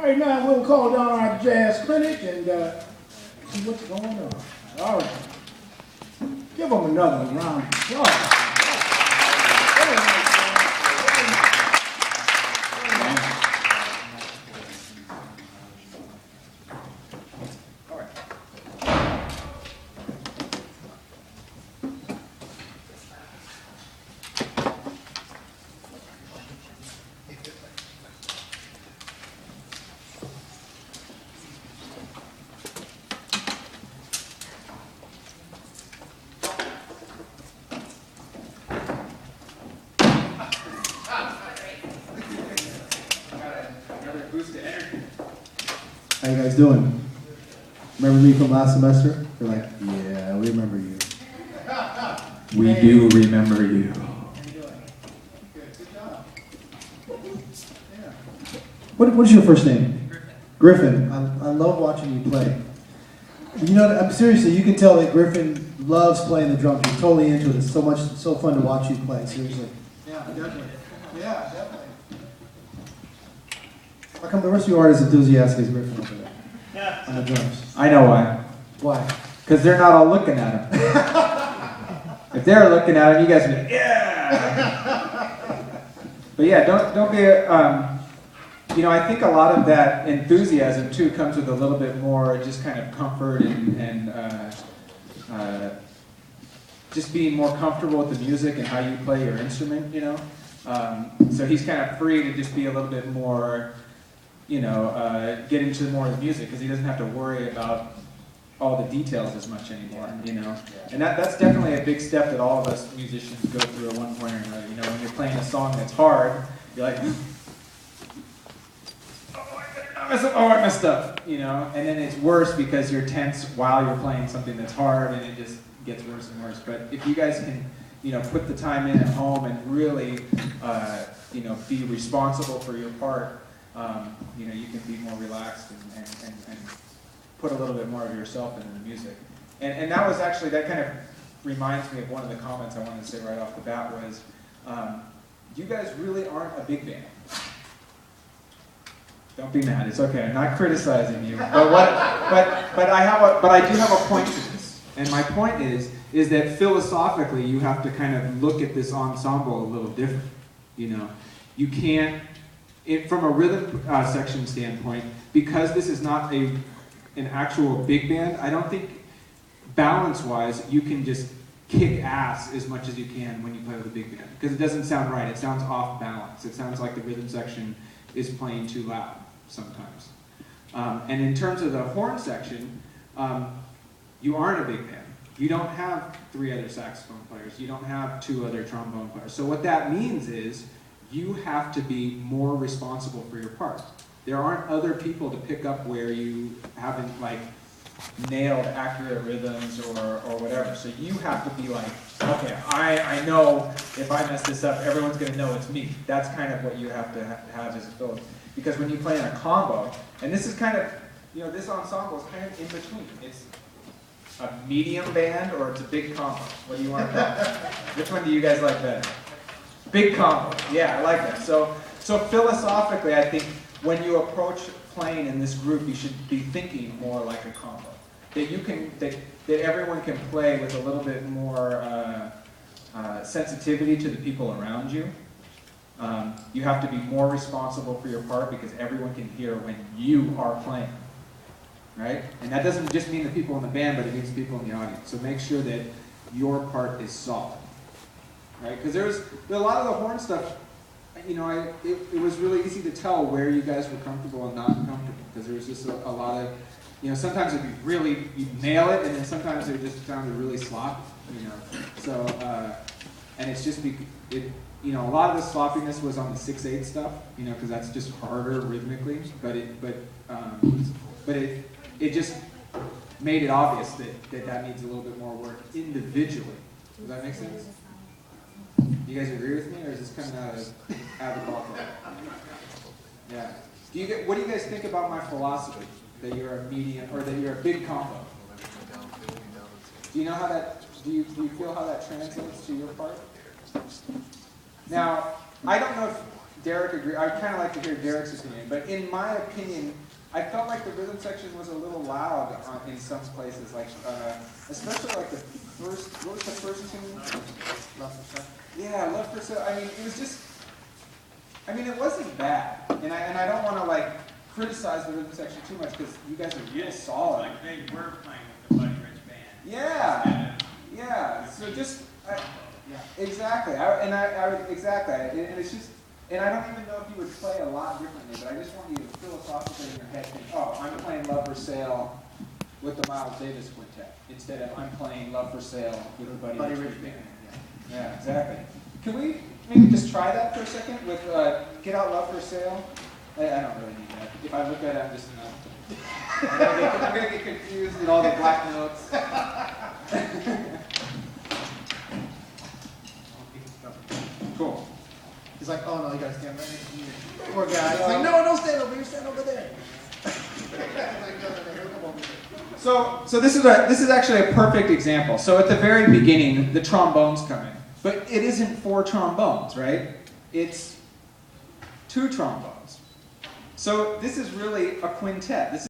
Right now, we'll call down our jazz clinic and see what's going on. All right. Give them another round of applause. How you guys doing? Remember me from last semester? They're like, yeah, we remember you. We do remember you. What's your first name? Griffin. I love watching you play. You know, I'm seriously, you can tell that Griffin loves playing the drums. You're totally into it. It's so fun to watch you play, seriously. Yeah, definitely. Yeah, definitely. How come the rest of you aren't as enthusiastic as Griffin over there on the drums? I know why. Why? Because they're not all looking at him. If they're looking at him, you guys would be like, yeah! But yeah, don't be, you know, I think a lot of that enthusiasm too comes with a little bit more just kind of comfort and just being more comfortable with the music and how you play your instrument, you know? So he's kind of free to just be a little bit more, you know, get into more of the music because he doesn't have to worry about all the details as much anymore, you know? And that's definitely a big step that all of us musicians go through at one point or another. You know, when you're playing a song that's hard, you're like, I messed up, you know? And then it's worse because you're tense while you're playing something that's hard and it just gets worse and worse. But if you guys can, you know, put the time in at home and really, you know, be responsible for your part, you know, you can be more relaxed and put a little bit more of yourself into the music. And that was actually, that kind of reminds me of one of the comments I wanted to say right off the bat was, you guys really aren't a big band. Don't be mad, it's okay, I'm not criticizing you. But I do have a point to this. And my point is that philosophically you have to kind of look at this ensemble a little different. You know, you can't, from a rhythm section standpoint, because this is not an actual big band, I don't think balance-wise you can just kick ass as much as you can when you play with a big band. Because it doesn't sound right, it sounds off balance. It sounds like the rhythm section is playing too loud sometimes. And in terms of the horn section, you aren't a big band. You don't have 3 other saxophone players. You don't have 2 other trombone players. So what that means is you have to be more responsible for your part. There aren't other people to pick up where you haven't like nailed accurate rhythms or whatever. So you have to be like, okay, I know if I mess this up, everyone's going to know it's me. That's kind of what you have to have as a fill. Because when you play in a combo, and this is kind of, you know, this ensemble is kind of in between. It's a medium band or it's a big combo. What do you want to call it? Which one do you guys like better? Big combo. Yeah, I like that. So philosophically, I think when you approach playing in this group, you should be thinking more like a combo. That you can, that everyone can play with a little bit more sensitivity to the people around you. You have to be more responsible for your part because everyone can hear when you are playing, right? And that doesn't just mean the people in the band, but it means the people in the audience. So make sure that your part is solid, right? Because there's a lot of the horn stuff, you know, it was really easy to tell where you guys were comfortable and not comfortable because there was just a lot of, you know, sometimes it'd be really, you'd nail it, and then sometimes it just sounded really sloppy, you know. So, and it's just, you know, a lot of the sloppiness was on the 6/8 stuff, you know, because that's just harder rhythmically, but it just made it obvious that needs a little bit more work individually. Does that make sense? You guys agree with me, or is this coming out of the ballpark? Yeah. What do you guys think about my philosophy? That you're a medium, or that you're a big combo? Do you know how that? Do you feel how that translates to your part? Now, I don't know if Derek agree. I'd kind of like to hear Derek's opinion, but in my opinion, I felt like the rhythm section was a little loud in some places, like especially like the first. What was the first tune? Love for Sale. Yeah, Love for Sale. I mean, it was just. I mean, it wasn't bad, and I don't want to like criticize the rhythm section too much because you guys are real solid. Like they were playing with the Buddy Rich band. Yeah, yeah. So just exactly. Exactly. And it's just. And I don't even know if you would play a lot differently, but I just want you to philosophically in your head think, oh, I'm playing Love for Sale with the Miles Davis Quintet instead of I'm playing Love for Sale with the Buddy Rich Band. Yeah, exactly. Can we maybe just try that for a second with Get Out Love for Sale? I don't really need that. If I look at it, I'm just I'm gonna get confused in all the black notes. Cool. He's like, oh no, you gotta stand right next to me. Poor guy. He's like, no, don't stand over here, stand over there. So this is actually a perfect example. So at the very beginning, the trombones come in, but it isn't 4 trombones, right? It's 2 trombones. So this is really a quintet. This